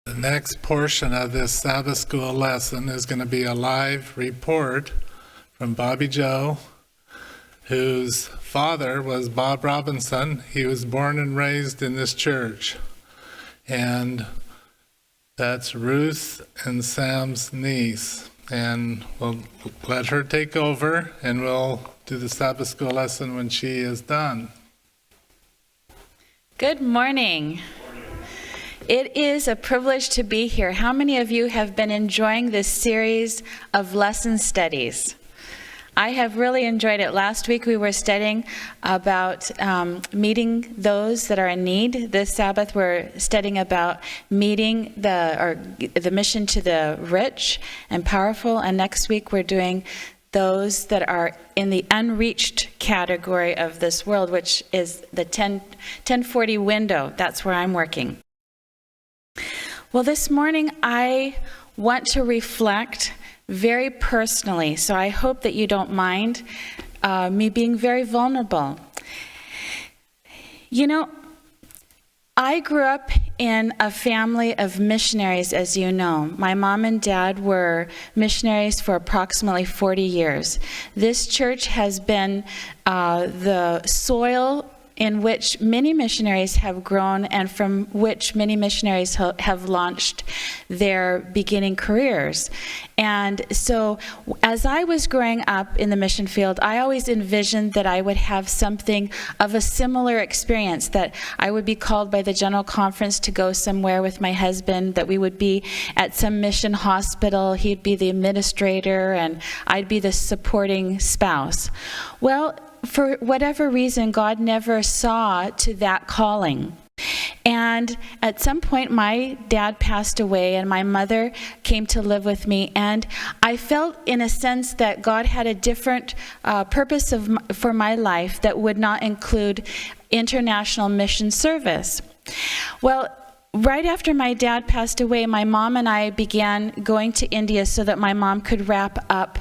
The next portion of this Sabbath school lesson is going to be a live report from Bobbyjoe, whose father was Bob Robinson. He was born and raised in this church. And that's Ruth and Sam's niece. And we'll let her take over, and we'll do the Sabbath school lesson when she is done. Good morning. It is a privilege to be here. How many of you have been enjoying this series of lesson studies? I have really enjoyed it. Last week we were studying about meeting those that are in need. This Sabbath we're studying about meeting the mission to the rich and powerful. And next week we're doing those that are in the unreached category of this world, which is the 1040 window. That's where I'm working. Well, this morning I want to reflect very personally, so I hope that you don't mind me being very vulnerable. You know, I grew up in a family of missionaries, as you know. My mom and dad were missionaries for approximately 40 years. This church has been the soil in which many missionaries have grown and from which many missionaries have launched their beginning careers. And so as I was growing up in the mission field, I always envisioned that I would have something of a similar experience, that I would be called by the General Conference to go somewhere with my husband, that we would be at some mission hospital, he'd be the administrator, and I'd be the supporting spouse. Well, for whatever reason, God never saw to that calling. And at some point, my dad passed away and my mother came to live with me. And I felt, in a sense, that God had a different purpose for my life that would not include international mission service. Well, right after my dad passed away, my mom and I began going to India so that my mom could wrap up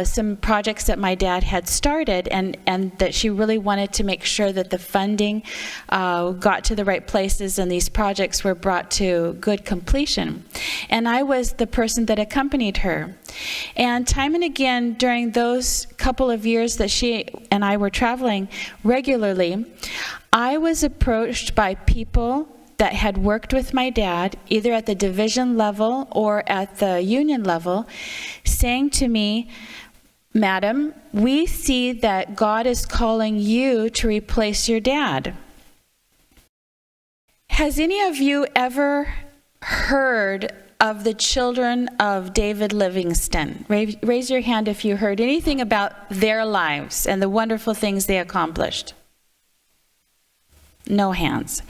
some projects that my dad had started, and that she really wanted to make sure that the funding got to the right places and these projects were brought to good completion. And I was the person that accompanied her. And time and again during those couple of years that she and I were traveling regularly, I was approached by people that had worked with my dad, either at the division level or at the union level, saying to me, "Madam, we see that God is calling you to replace your dad." Has any of you ever heard of the children of David Livingston? Raise your hand if you heard anything about their lives and the wonderful things they accomplished. No hands.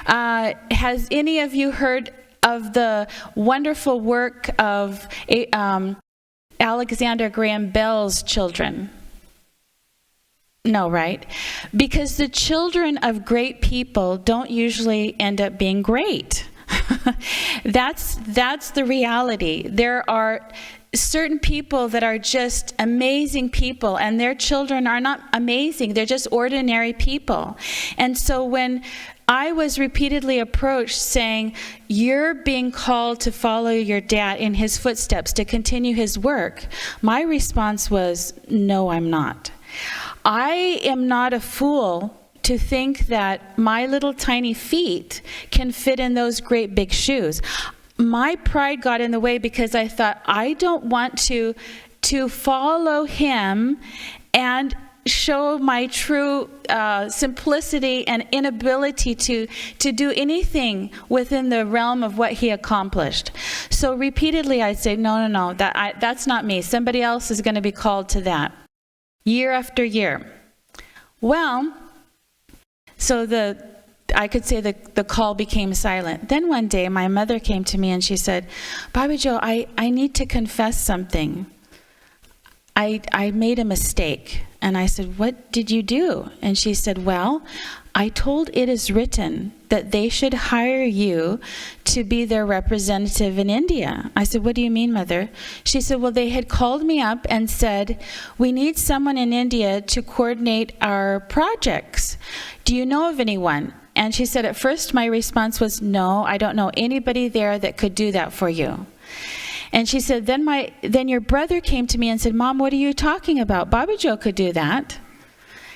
Has any of you heard of the wonderful work of Alexander Graham Bell's children? No, right? Because the children of great people don't usually end up being great. That's the reality. There are certain people that are just amazing people, and their children are not amazing. They're just ordinary people. And so when I was repeatedly approached saying, "You're being called to follow your dad in his footsteps, to continue his work," my response was, "No, I'm not. I am not a fool to think that my little tiny feet can fit in those great big shoes." My pride got in the way because I thought, I don't want to follow him and show my true simplicity and inability to do anything within the realm of what he accomplished. So repeatedly I'd say, no, that's not me. Somebody else is going to be called to that. Year after year. Well, so I could say the call became silent. Then one day my mother came to me and she said, "Bobbyjoe, I need to confess something. I made a mistake." And I said, "What did you do?" And she said, "Well, I told It Is Written that they should hire you to be their representative in India." I said, "What do you mean, Mother?" She said, "Well, they had called me up and said, we need someone in India to coordinate our projects. Do you know of anyone?" And she said, at first my response was, no, I don't know anybody there that could do that for you. And she said, then your brother came to me and said, Mom, what are you talking about? Bobbyjoe could do that.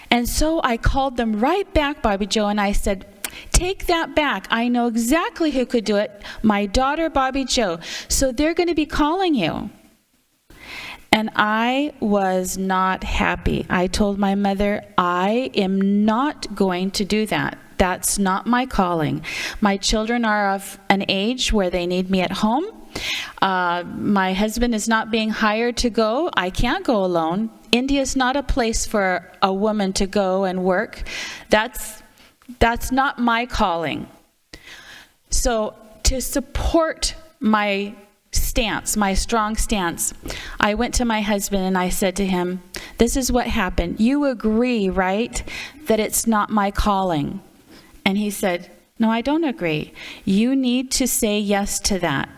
And so I called them right back, Bobbyjoe, and I said, take that back. I know exactly who could do it. My daughter, Bobbyjoe. So they're going to be calling you. And I was not happy. I told my mother, I am not going to do that. That's not my calling. My children are of an age where they need me at home. My husband is not being hired to go. I can't go alone. India is not a place for a woman to go and work. That's not my calling. So to support my stance, my strong stance, I went to my husband and I said to him, this is what happened. You agree, right, that it's not my calling? And he said, no, I don't agree. You need to say yes to that.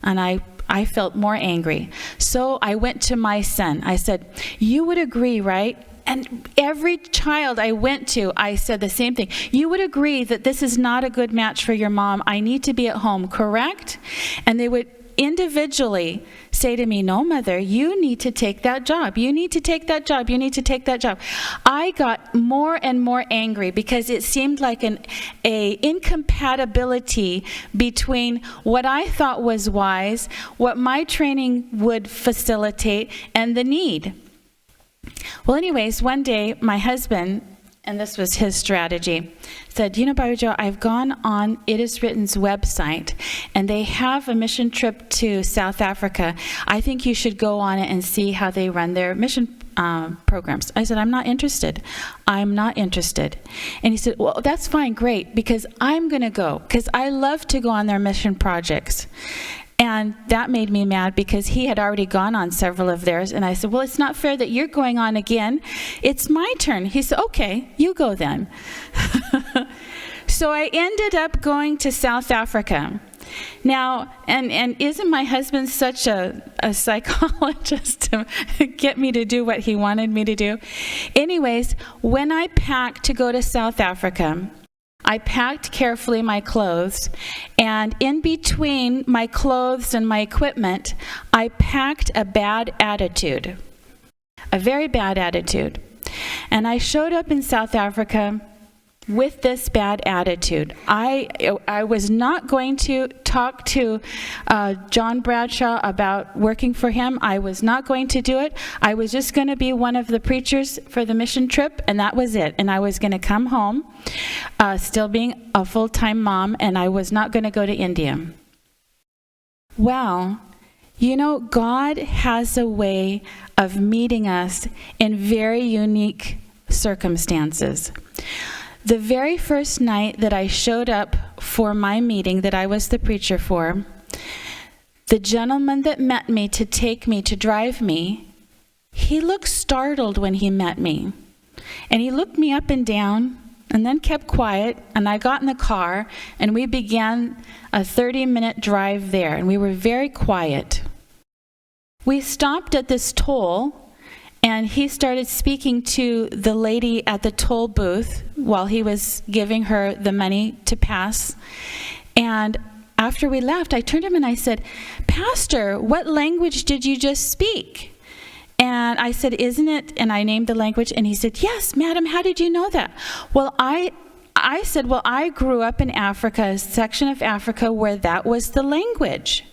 And I felt more angry. So I went to my son. I said, you would agree, right? And every child I went to, I said the same thing. You would agree that this is not a good match for your mom. I need to be at home, correct? And they would individually say to me, no, mother, you need to take that job. You need to take that job. You need to take that job. I got more and more angry because it seemed like an incompatibility between what I thought was wise, what my training would facilitate, and the need. Well, anyways, one day my husband, and this was his strategy, said, you know, Bobbyjoe, I've gone on It Is Written's website, and they have a mission trip to South Africa. I think you should go on it and see how they run their mission programs. I said, I'm not interested. I'm not interested. And he said, well, that's fine, great, because I'm going to go, because I love to go on their mission projects. And that made me mad because he had already gone on several of theirs. And I said, well, it's not fair that you're going on again. It's my turn. He said, okay, you go then. So I ended up going to South Africa. Now, and isn't my husband such a psychologist to get me to do what he wanted me to do? Anyways, when I packed to go to South Africa, I packed carefully my clothes, and in between my clothes and my equipment, I packed a bad attitude, a very bad attitude. And I showed up in South Africa with this bad attitude. I was not going to talk to John Bradshaw about working for him. I was not going to do it. I was just going to be one of the preachers for the mission trip, and that was it. And I was going to come home, still being a full-time mom, and I was not going to go to India. Well, you know, God has a way of meeting us in very unique circumstances. The very first night that I showed up for my meeting that I was the preacher for, the gentleman that met me to take me, to drive me, he looked startled when he met me. And he looked me up and down and then kept quiet, and I got in the car and we began a 30-minute drive there, and we were very quiet. We stopped at this toll, and he started speaking to the lady at the toll booth while he was giving her the money to pass. And after we left, I turned to him and I said, Pastor, what language did you just speak? And I said, isn't it? And I named the language, and he said, yes, madam, how did you know that? Well, I said, well, I grew up in Africa, a section of Africa where that was the language.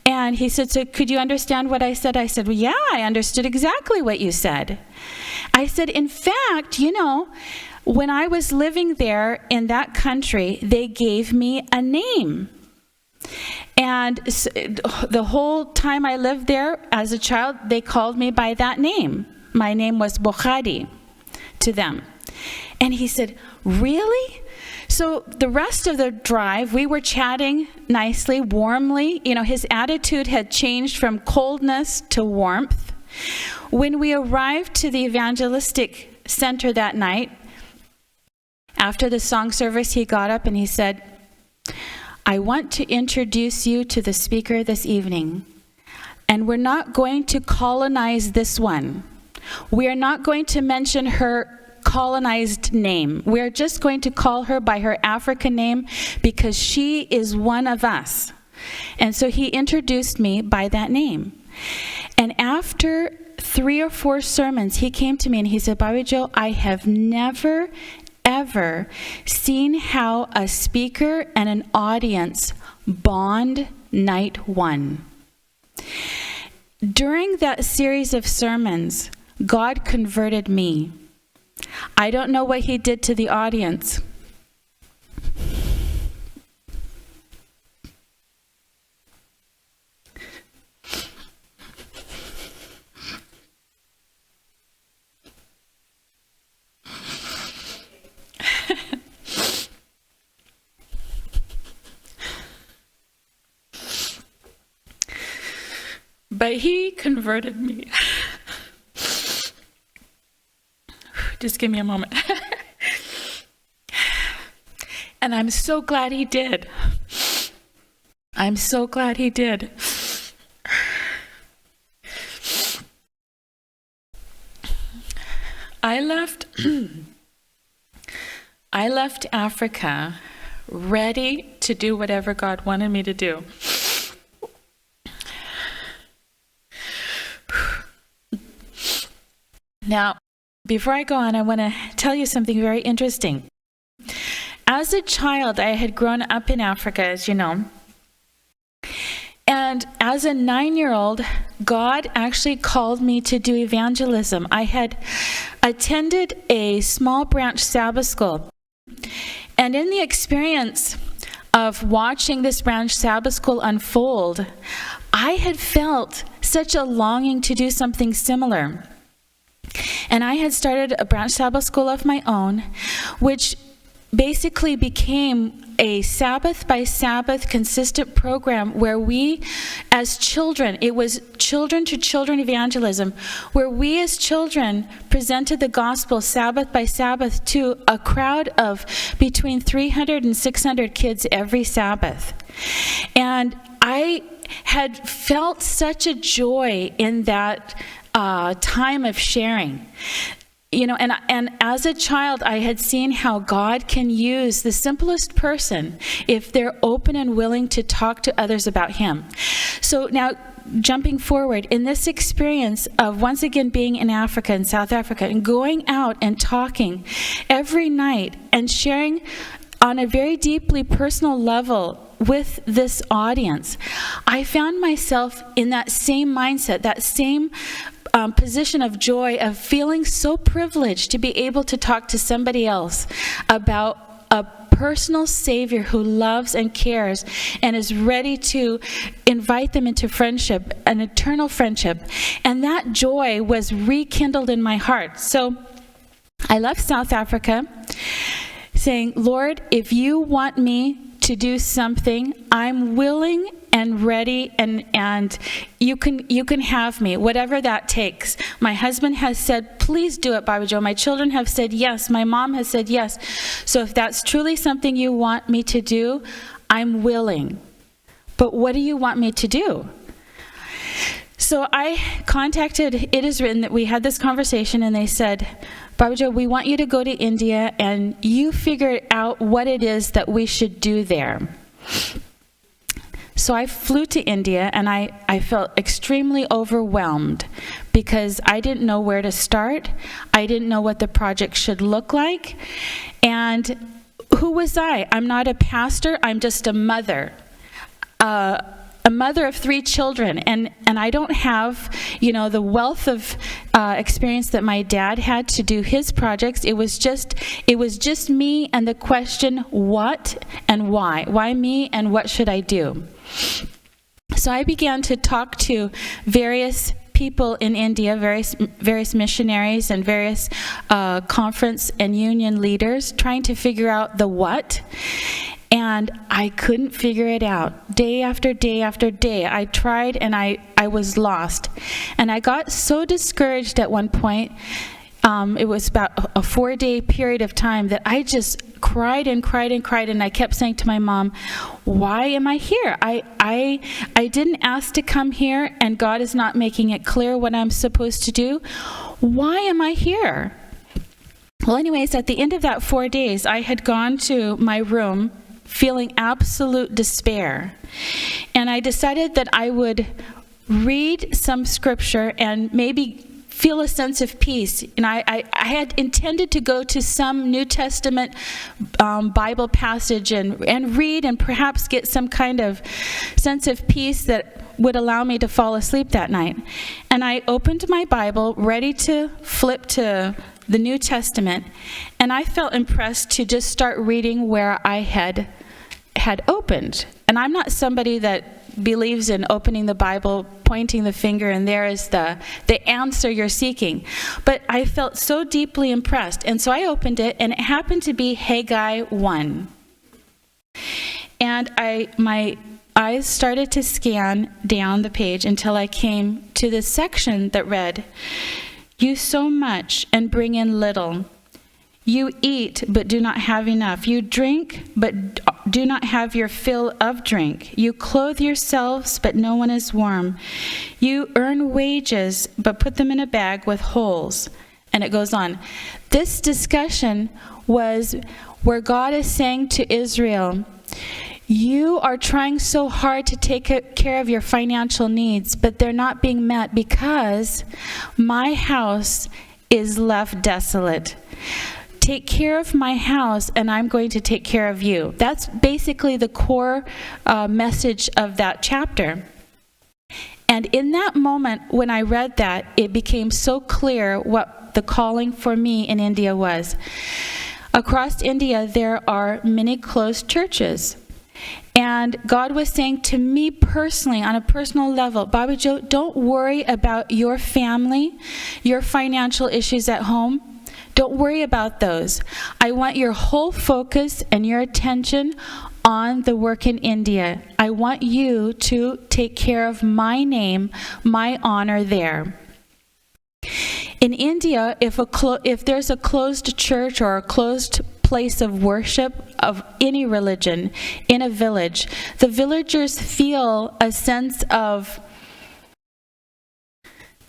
And he said, so could you understand what I said? I said, well, yeah, I understood exactly what you said. I said, in fact, you know, when I was living there in that country, they gave me a name. And the whole time I lived there as a child, they called me by that name. My name was Bokhadi to them. And he said, really? So the rest of the drive, we were chatting nicely, warmly. You know, his attitude had changed from coldness to warmth. When we arrived to the evangelistic center that night, after the song service, he got up and he said, I want to introduce you to the speaker this evening. And we're not going to colonize this one. We are not going to mention her colonized name. We're just going to call her by her African name because she is one of us. And so he introduced me by that name. And after 3 or 4 sermons, he came to me and he said, Bobbyjoe, I have never, ever seen how a speaker and an audience bond night one. During that series of sermons, God converted me. I don't know what he did to the audience. But he converted me. Just give me a moment. And I'm so glad he did. I'm so glad he did. I left Africa ready to do whatever God wanted me to do. Now, before I go on, I want to tell you something very interesting. As a child, I had grown up in Africa, as you know. And as a 9-year-old, God actually called me to do evangelism. I had attended a small branch Sabbath school. And in the experience of watching this branch Sabbath school unfold, I had felt such a longing to do something similar. And I had started a branch Sabbath school of my own, which basically became a Sabbath by Sabbath consistent program where we as children, it was children to children evangelism, where we as children presented the gospel Sabbath by Sabbath to a crowd of between 300 and 600 kids every Sabbath. And I had felt such a joy in that time of sharing. You know, and as a child, I had seen how God can use the simplest person if they're open and willing to talk to others about him. So now, jumping forward, in this experience of once again being in Africa, in South Africa, and going out and talking every night and sharing on a very deeply personal level with this audience, I found myself in that same mindset, that same position of joy, of feeling so privileged to be able to talk to somebody else about a personal Savior who loves and cares and is ready to invite them into friendship, an eternal friendship. And that joy was rekindled in my heart. So I left South Africa saying, Lord, if you want me to do something, I'm willing and ready, and you can have me, whatever that takes. My husband has said, please do it, Bobbyjoe. My children have said yes. My mom has said yes. So if that's truly something you want me to do, I'm willing. But what do you want me to do? So I contacted It Is Written, that we had this conversation, and they said, Bobbyjoe, we want you to go to India and you figure out what it is that we should do there. So I flew to India, and I felt extremely overwhelmed because I didn't know where to start. I didn't know what the project should look like. And who was I? I'm not a pastor. I'm just a mother. A mother of 3 children, and I don't have, the wealth of experience that my dad had to do his projects. It was just me and the question, what and why? Why me, and what should I do? So I began to talk to various people in India, various missionaries and various conference and union leaders, trying to figure out the what. And I couldn't figure it out. Day after day after day, I tried, and I was lost. And I got so discouraged at one point, it was about a 4-day period of time, that I just cried and cried and cried, and I kept saying to my mom, why am I here? I didn't ask to come here, and God is not making it clear what I'm supposed to do. Why am I here? Well, anyways, at the end of that 4 days, I had gone to my room feeling absolute despair. And I decided that I would read some scripture and maybe feel a sense of peace. And I had intended to go to some New Testament Bible passage and read and perhaps get some kind of sense of peace that would allow me to fall asleep that night. And I opened my Bible, ready to flip to the New Testament, and I felt impressed to just start reading where I had opened. And I'm not somebody that believes in opening the Bible, pointing the finger, and there is the answer you're seeking. But I felt so deeply impressed, and so I opened it, and it happened to be Haggai 1. And my eyes started to scan down the page until I came to this section that read, "You sow much and bring in little. You eat, but do not have enough. You drink, but do not have your fill of drink. You clothe yourselves, but no one is warm. You earn wages, but put them in a bag with holes." And it goes on. This discussion was where God is saying to Israel, you are trying so hard to take care of your financial needs, but they're not being met because my house is left desolate. Take care of my house, and I'm going to take care of you. That's basically the core message of that chapter. And in that moment, when I read that, it became so clear what the calling for me in India was. Across India, there are many closed churches. And God was saying to me personally, on a personal level, Bobbyjoe, don't worry about your family, your financial issues at home. Don't worry about those. I want your whole focus and your attention on the work in India. I want you to take care of my name, my honor there. In India, if there's a closed church or a closed place of worship of any religion in a village, the villagers feel a sense of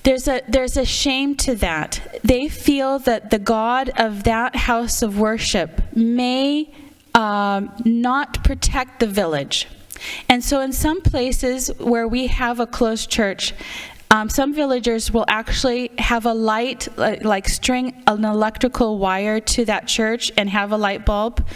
there's a shame to that. They feel that the God of that house of worship may not protect the village. And so in some places where we have a closed church, some villagers will actually have a light, like string an electrical wire to that church and have a light bulb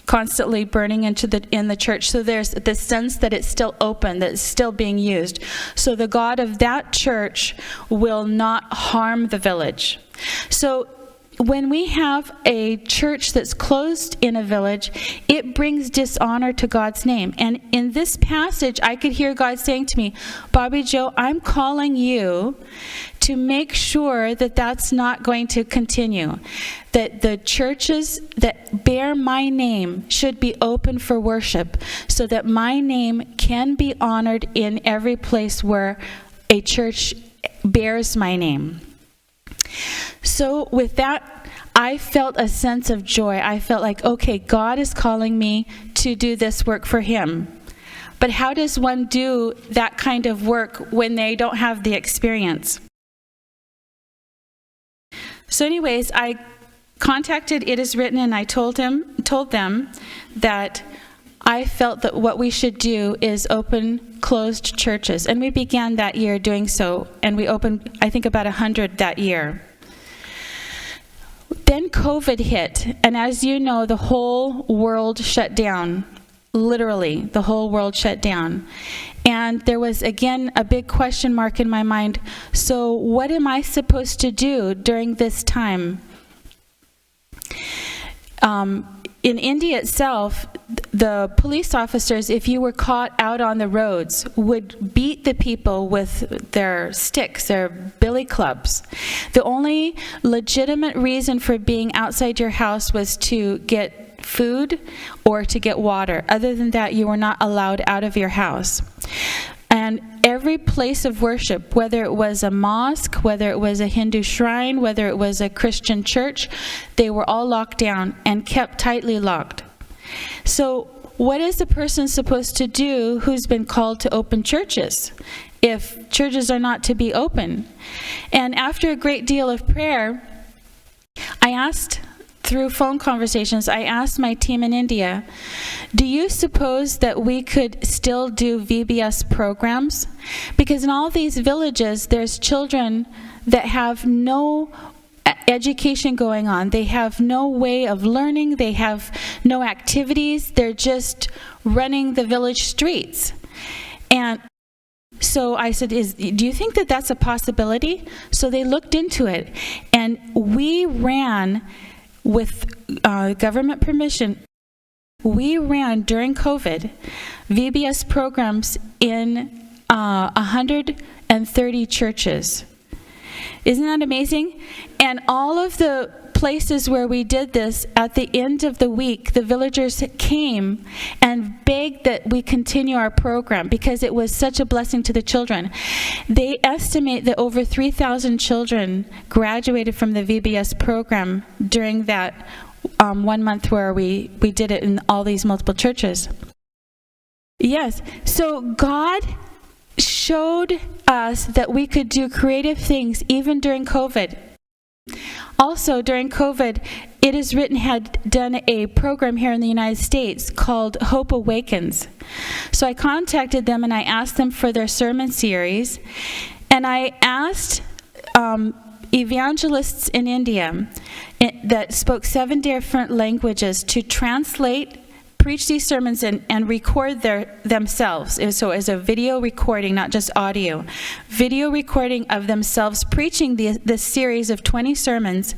constantly burning in the church. So there's this sense that it's still open, that it's still being used. So the God of that church will not harm the village. So when we have a church that's closed in a village, it brings dishonor to God's name. And in this passage, I could hear God saying to me, Bobbyjoe, I'm calling you to make sure that that's not going to continue. That the churches that bear my name should be open for worship, so that my name can be honored in every place where a church bears my name. So with that, I felt a sense of joy. I felt like, okay, God is calling me to do this work for Him. But how does one do that kind of work when they don't have the experience? So anyways, I contacted It Is Written, and I told them that I felt that what we should do is open closed churches. And we began that year doing so, and we opened, I think, about 100 that year. Then COVID hit, and as you know, the whole world shut down. Literally, the whole world shut down. And there was, again, a big question mark in my mind. So what am I supposed to do during this time? In India itself, the police officers, if you were caught out on the roads, would beat the people with their sticks, their billy clubs. The only legitimate reason for being outside your house was to get food or to get water. Other than that, you were not allowed out of your house. And every place of worship, whether it was a mosque, whether it was a Hindu shrine, whether it was a Christian church, they were all locked down and kept tightly locked. So what is the person supposed to do who's been called to open churches if churches are not to be open? And after a great deal of prayer, I asked through phone conversations, I asked my team in India, do you suppose that we could still do VBS programs? Because in all these villages, there's children that have no education going on. They have no way of learning. They have no activities. They're just running the village streets. And so I said, do you think that that's a possibility? So they looked into it, and we ran, with government permission, we ran during COVID VBS programs in 130 churches. Isn't that amazing? And all of the places where we did this, at the end of the week, the villagers came and begged that we continue our program because it was such a blessing to the children. They estimate that over 3,000 children graduated from the VBS program during that 1 month where we did it in all these multiple churches. Yes, so God showed us that we could do creative things even during COVID. Also, during COVID, It Is Written had done a program here in the United States called Hope Awakens. So I contacted them and I asked them for their sermon series. And I asked evangelists in India that spoke 7 different languages to translate, preach these sermons, and record themselves. So as a video recording, not just audio. Video recording of themselves preaching this series of 20 sermons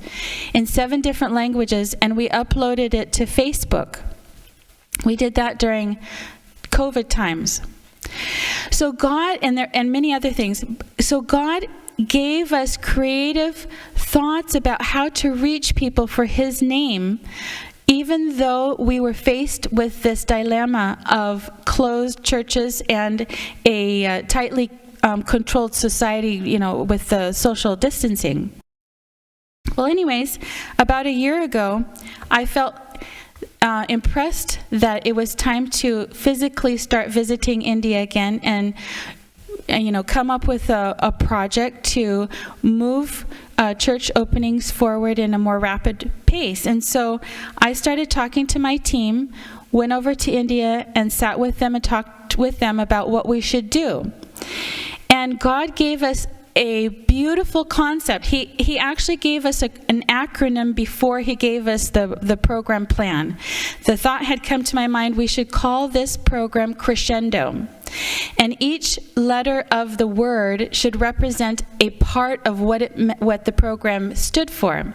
in 7 different languages, and we uploaded it to Facebook. We did that during COVID times. So God, and many other things. So God gave us creative thoughts about how to reach people for His name, even though we were faced with this dilemma of closed churches and a tightly controlled society, with the social distancing. Well, anyways, about a year ago, I felt impressed that it was time to physically start visiting India again and come up with a project to move church openings forward in a more rapid pace. And so I started talking to my team, went over to India and sat with them and talked with them about what we should do. And God gave us a beautiful concept. He actually gave us an acronym before He gave us the program plan. The thought had come to my mind, we should call this program Crescendo. And each letter of the word should represent a part of what the program stood for.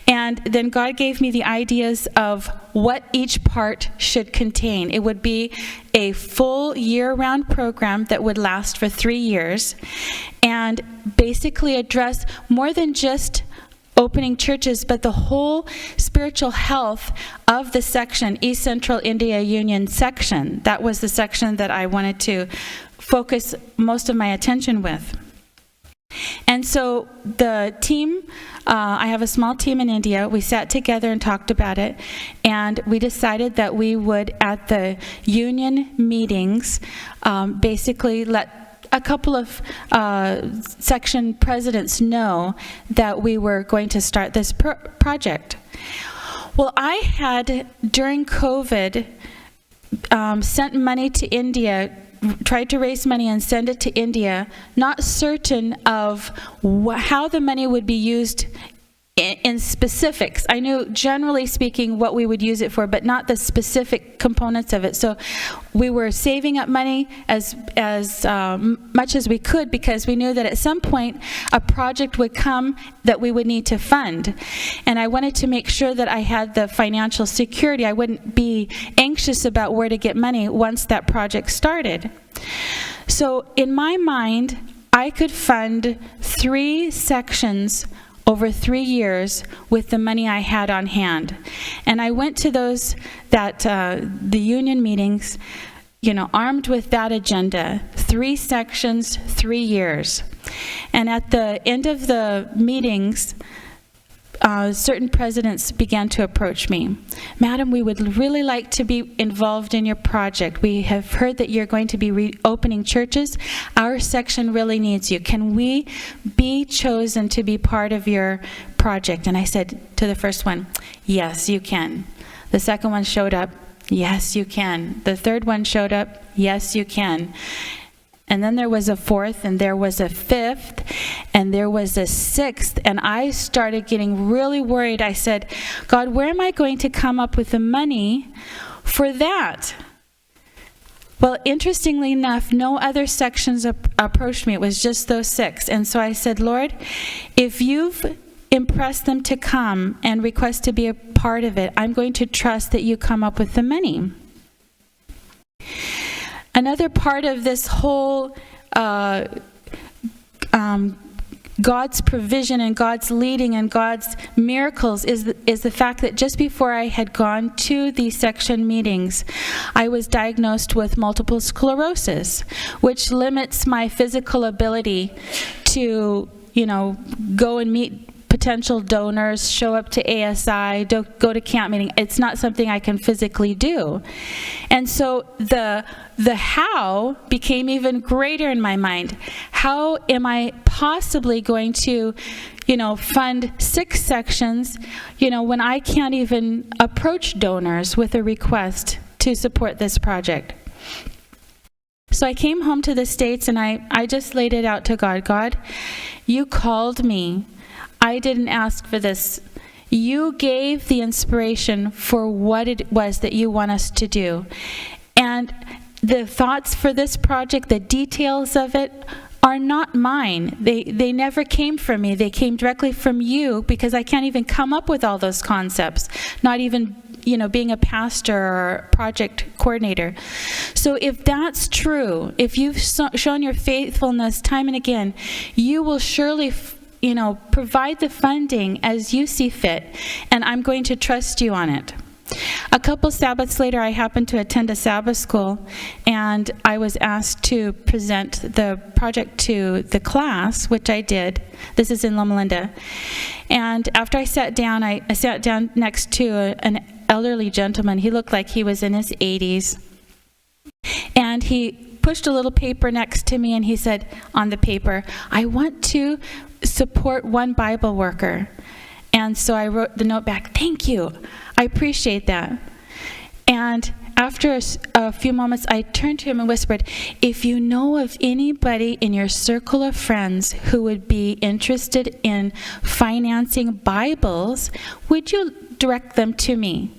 And then God gave me the ideas of what each part should contain. It would be a full year-round program that would last for 3 years and basically address more than just opening churches, but the whole spiritual health of the section, East Central India Union section. That was the section that I wanted to focus most of my attention with. And so the team, I have a small team in India. We sat together and talked about it, and we decided that we would, at the union meetings, basically let a couple of section presidents know that we were going to start this project. Well, I had, during COVID, sent money to India, tried to raise money and send it to India, not certain of how the money would be used in specifics. I knew, generally speaking, what we would use it for, but not the specific components of it. So we were saving up money as much as we could, because we knew that at some point a project would come that we would need to fund. And I wanted to make sure that I had the financial security. I wouldn't be anxious about where to get money once that project started. So in my mind, I could fund 3 sections over 3 years with the money I had on hand. And I went to the union meetings, armed with that agenda, 3 sections, 3 years. And at the end of the meetings, certain presidents began to approach me. Madam, we would really like to be involved in your project. We have heard that you're going to be reopening churches. Our section really needs you. Can we be chosen to be part of your project? And I said to the first one, yes, you can. The second one showed up, yes, you can. The third one showed up, yes, you can. And then there was a fourth, and there was a fifth, and there was a sixth, and I started getting really worried. I said, God, where am I going to come up with the money for that? Well, interestingly enough, no other sections approached me. It was just those six. And so I said, Lord, if you've impressed them to come and request to be a part of it, I'm going to trust that you come up with the money. Another part of this whole God's provision and God's leading and God's miracles is the fact that just before I had gone to these section meetings, I was diagnosed with multiple sclerosis, which limits my physical ability to, go and meet potential donors, show up to ASI, go to camp meeting. It's not something I can physically do. And so the how became even greater in my mind. How am I possibly going to, fund 6 sections, when I can't even approach donors with a request to support this project? So I came home to the States and I just laid it out to God. God, you called me. I didn't ask for this. You gave the inspiration for what it was that you want us to do. And the thoughts for this project, the details of it, are not mine. They never came from me. They came directly from you, because I can't even come up with all those concepts, not even being a pastor or project coordinator. So if that's true, if you've shown your faithfulness time and again, you will surely provide the funding as you see fit, and I'm going to trust you on it. A couple Sabbaths later, I happened to attend a Sabbath school, and I was asked to present the project to the class, which I did. This is in Loma Linda. And after I sat down, I sat down next to an elderly gentleman. He looked like he was in his 80s. And he pushed a little paper next to me, and he said on the paper, I want to support one Bible worker. And so I wrote the note back, thank you, I appreciate that. And after a few moments, I turned to him and whispered, if you know of anybody in your circle of friends who would be interested in financing Bibles, would you direct them to me?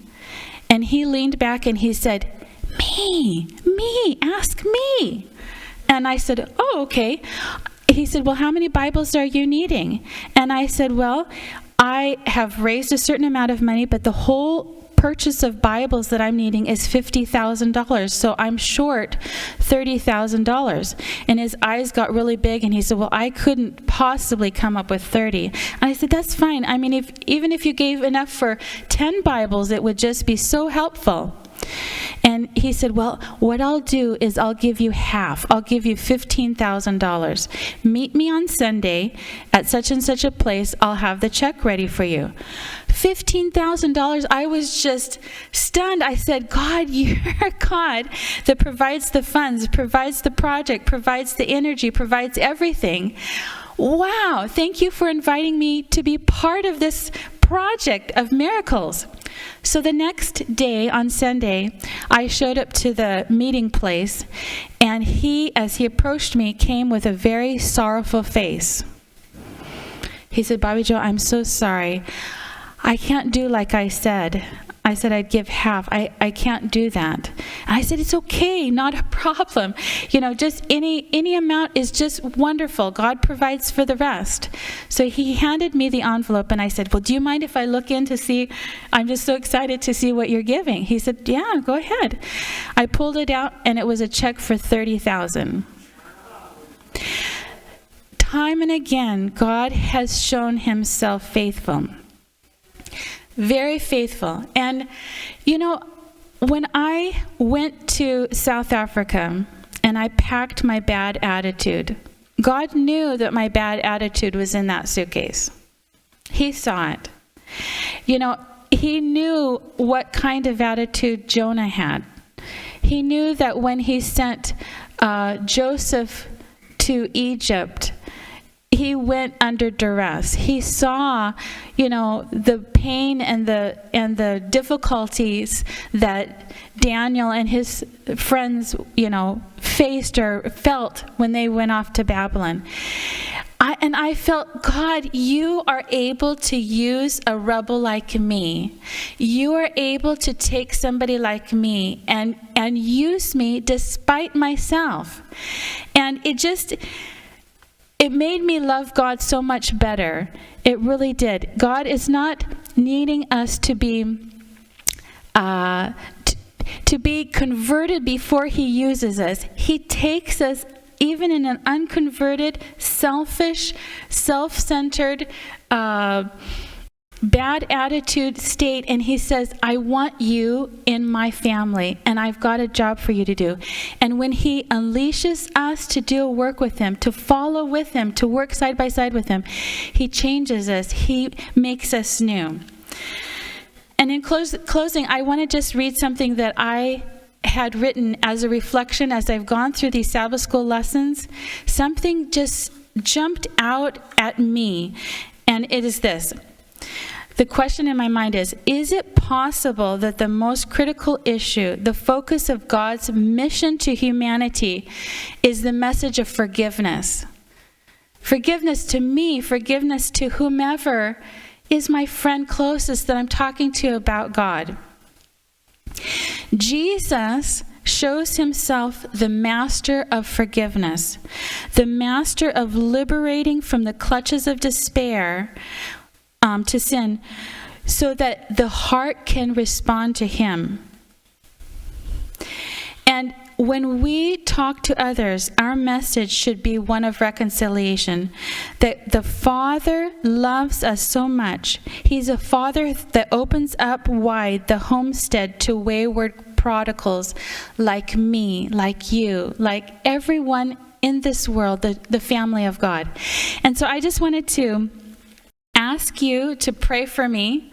And he leaned back and he said, me, ask me. And I said, oh, okay. He said, well, how many Bibles are you needing? And I said, well, I have raised a certain amount of money, but the whole purchase of Bibles that I'm needing is $50,000, so I'm short $30,000. And his eyes got really big, and he said, well, I couldn't possibly come up with 30. And I said, that's fine. I mean, even if you gave enough for 10 Bibles, it would just be so helpful. And he said, well, what I'll do is I'll give you half. I'll give you $15,000. Meet me on Sunday at such and such a place. I'll have the check ready for you. $15,000. I was just stunned. I said, God, you're a God that provides the funds, provides the project, provides the energy, provides everything. Wow, thank you for inviting me to be part of this project of miracles. So the next day, on Sunday, I showed up to the meeting place, and he, as he approached me, came with a very sorrowful face. He said, Bobbyjoe, I'm so sorry. I can't do like I said. I said I'd give half. I can't do that. And I said, it's okay, not a problem. Just any amount is just wonderful. God provides for the rest. So he handed me the envelope, and I said, well, do you mind if I look in to see? I'm just so excited to see what you're giving. He said, yeah, go ahead. I pulled it out, and it was a check for $30,000. Time and again, God has shown himself faithful. Very faithful. And, when I went to South Africa and I packed my bad attitude, God knew that my bad attitude was in that suitcase. He saw it. You know, he knew what kind of attitude Jonah had. He knew that when he sent Joseph to Egypt, he went under duress. He saw, you know, the pain and the difficulties that Daniel and his friends, you know, faced or felt when they went off to Babylon. I felt, God, you are able to use a rebel like me. You are able to take somebody like me and use me despite myself. And it made me love God so much better. It really did. God is not needing us to be converted before he uses us. He takes us even in an unconverted, selfish, self-centered, bad attitude state, and he says, I want you in my family, and I've got a job for you to do. And when he unleashes us to do work with him, to follow with him, to work side by side with him, he changes us. He makes us new. And in closing, I want to just read something that I had written as a reflection as I've gone through these Sabbath school lessons. Something just jumped out at me, and it is this. The question in my mind is it possible that the most critical issue, the focus of God's mission to humanity, is the message of forgiveness? Forgiveness to me, forgiveness to whomever is my friend closest that I'm talking to about God. Jesus shows himself the master of forgiveness, the master of liberating from the clutches of despair to sin, so that the heart can respond to him. And when we talk to others, our message should be one of reconciliation, that the Father loves us so much. He's a Father that opens up wide the homestead to wayward prodigals like me, like you, like everyone in this world, the family of God. And so I just wanted to ask you to pray for me.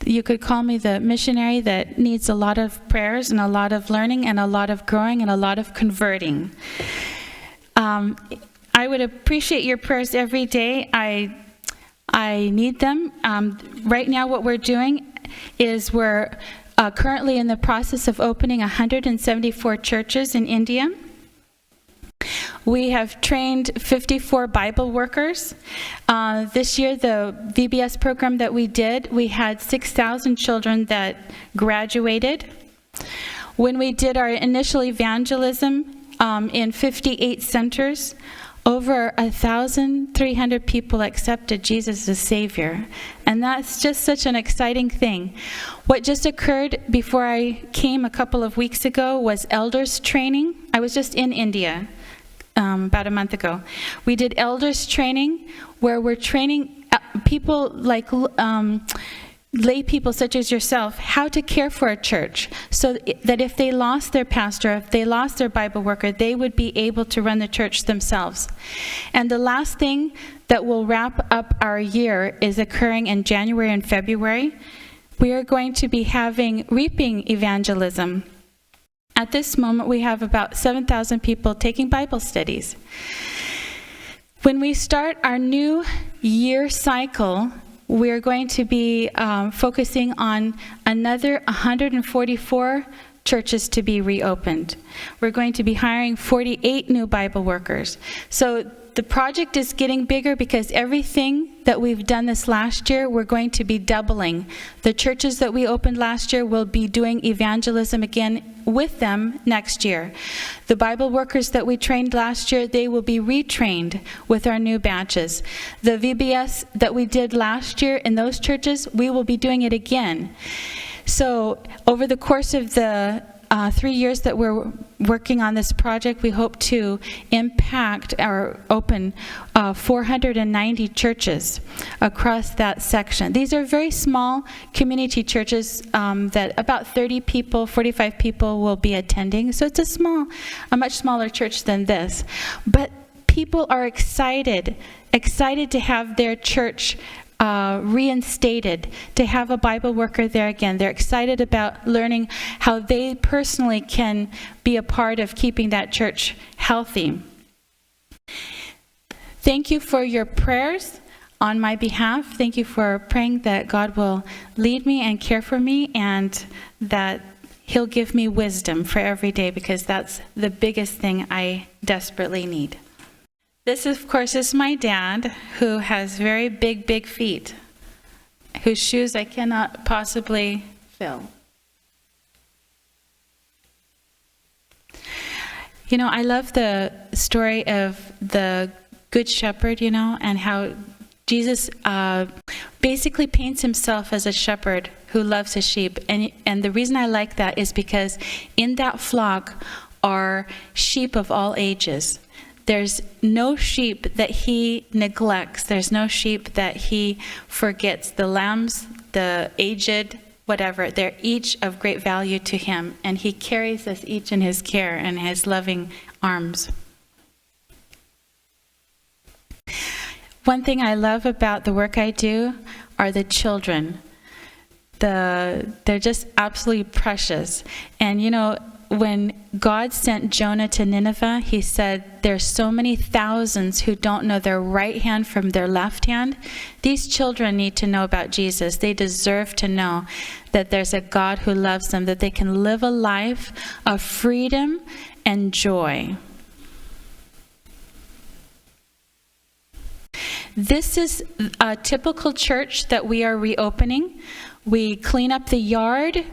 You could call me the missionary that needs a lot of prayers and a lot of learning and a lot of growing and a lot of converting. I would appreciate your prayers every day. I need them. Right now what we're doing is we're currently in the process of opening 174 churches in India. We have trained 54 Bible workers. This year, the VBS program that we did, we had 6,000 children that graduated. When we did our initial evangelism in 58 centers, over 1,300 people accepted Jesus as Savior. And that's just such an exciting thing. What just occurred before I came a couple of weeks ago was elders training. I was just in India about a month ago. We did elders training where we're training people like lay people such as yourself how to care for a church, so that if they lost their pastor, if they lost their Bible worker, they would be able to run the church themselves. And the last thing that will wrap up our year is occurring in January and February. We are going to be having reaping evangelism. At this moment, we have about 7,000 people taking Bible studies. When we start our new year cycle, we're going to be focusing on another 144 churches to be reopened. We're going to be hiring 48 new Bible workers. So the project is getting bigger because everything that we've done this last year, we're going to be doubling. The churches that we opened last year will be doing evangelism again with them next year. The Bible workers that we trained last year, they will be retrained with our new batches. The VBS that we did last year in those churches, we will be doing it again. So over the course of the 3 years that we're working on this project, we hope to impact or open 490 churches across that section. These are very small community churches that about 30 people, 45 people will be attending. So it's a much smaller church than this. But people are excited to have their church reinstated, to have a Bible worker there again. They're excited about learning how they personally can be a part of keeping that church healthy. Thank you for your prayers on my behalf. Thank you for praying that God will lead me and care for me, and that He'll give me wisdom for every day, because that's the biggest thing I desperately need. This, of course, is my dad, who has very big feet, whose shoes I cannot possibly fill. You know, I love the story of the Good Shepherd, you know, and how Jesus basically paints himself as a shepherd who loves his sheep. And the reason I like that is because in that flock are sheep of all ages. There's no sheep that he neglects. There's no sheep that he forgets. The lambs, the aged, whatever, they're each of great value to him. And he carries us each in his care and his loving arms. One thing I love about the work I do are the children. They're just absolutely precious. And you know, when God sent Jonah to Nineveh, he said, there's so many thousands who don't know their right hand from their left hand. These children need to know about Jesus. They deserve to know that there's a God who loves them, that they can live a life of freedom and joy. This is a typical church that we are reopening. We clean up the yard.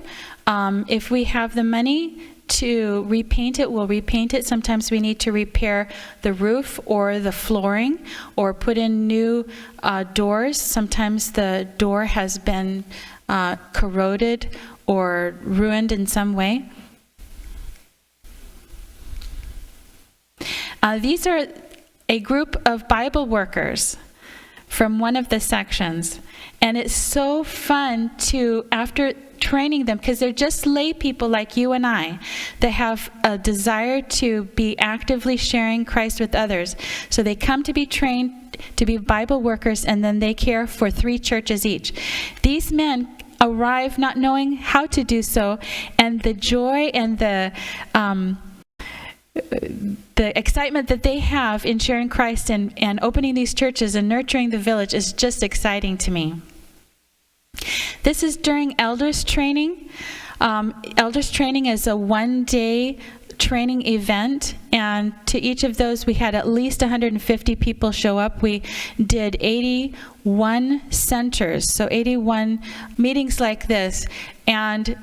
If we have the money to repaint it, we'll repaint it. Sometimes we need to repair the roof or the flooring or put in new doors. Sometimes the door has been corroded or ruined in some way. These are a group of Bible workers from one of the sections. And it's so fun to, after training them, because they're just lay people like you and I that have a desire to be actively sharing Christ with others. So they come to be trained to be Bible workers, and then they care for 3 churches each. These men arrive not knowing how to do so, and the joy and the excitement that they have in sharing Christ and opening these churches and nurturing the village is just exciting to me. This is during elders training. Elders training is a 1-day training event, and to each of those we had at least 150 people show up. We did 81 centers, so 81 meetings like this, and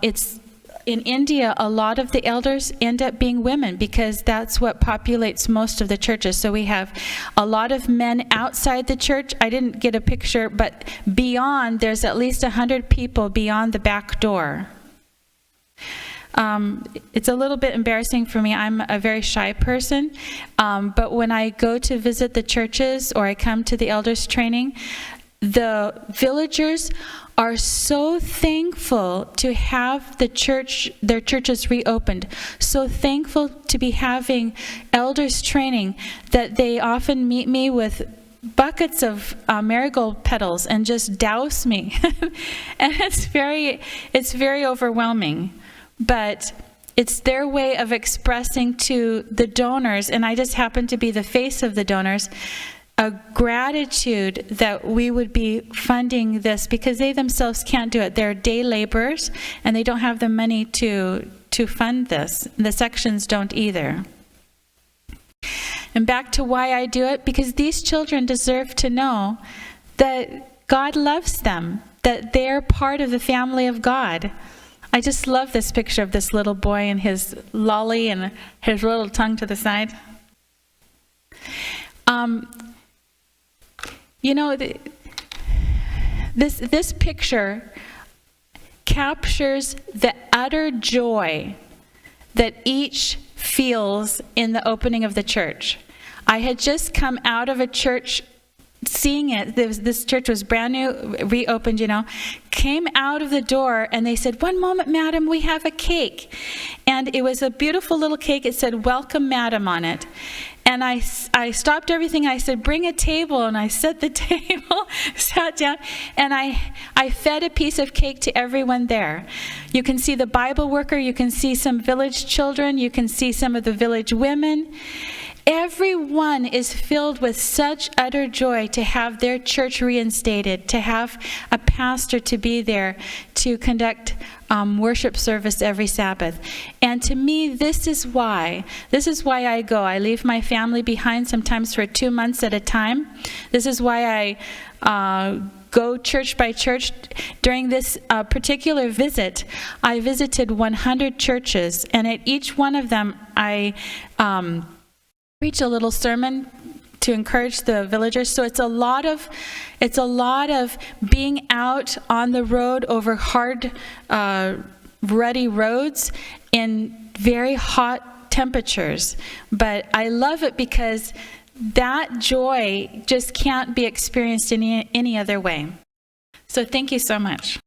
it's in India, a lot of the elders end up being women because that's what populates most of the churches. So we have a lot of men outside the church. I didn't get a picture, but beyond, there's at least 100 people beyond the back door. It's a little bit embarrassing for me. I'm a very shy person, but when I go to visit the churches or I come to the elders training, the villagers are so thankful to have their churches reopened, so thankful to be having elders training that they often meet me with buckets of marigold petals and just douse me. And it's very overwhelming, but it's their way of expressing to the donors, and I just happen to be the face of the donors, a gratitude that we would be funding this because they themselves can't do it. They're day laborers and they don't have the money to fund this. The sections don't either. And back to why I do it, because these children deserve to know that God loves them, that they're part of the family of God. I just love this picture of this little boy and his lolly and his little tongue to the side. You know, this picture captures the utter joy that each feels in the opening of the church. I had just come out of a church seeing it, this church was brand new, reopened, came out of the door and they said, "One moment, madam, we have a cake." And it was a beautiful little cake. It said, "Welcome, madam," on it. And I stopped everything. I said, "Bring a table." And I set the table, sat down, and I fed a piece of cake to everyone there. You can see the Bible worker. You can see some village children. You can see some of the village women. Everyone is filled with such utter joy to have their church reinstated, to have a pastor to be there to conduct worship service every Sabbath. And to me, this is why I go. I leave my family behind sometimes for 2 months at a time. This is why I go church by church. During this particular visit, I visited 100 churches, and at each one of them, I preach a little sermon to encourage the villagers. So it's a lot of being out on the road over hard, ruddy roads in very hot temperatures. But I love it because that joy just can't be experienced in any other way. So thank you so much.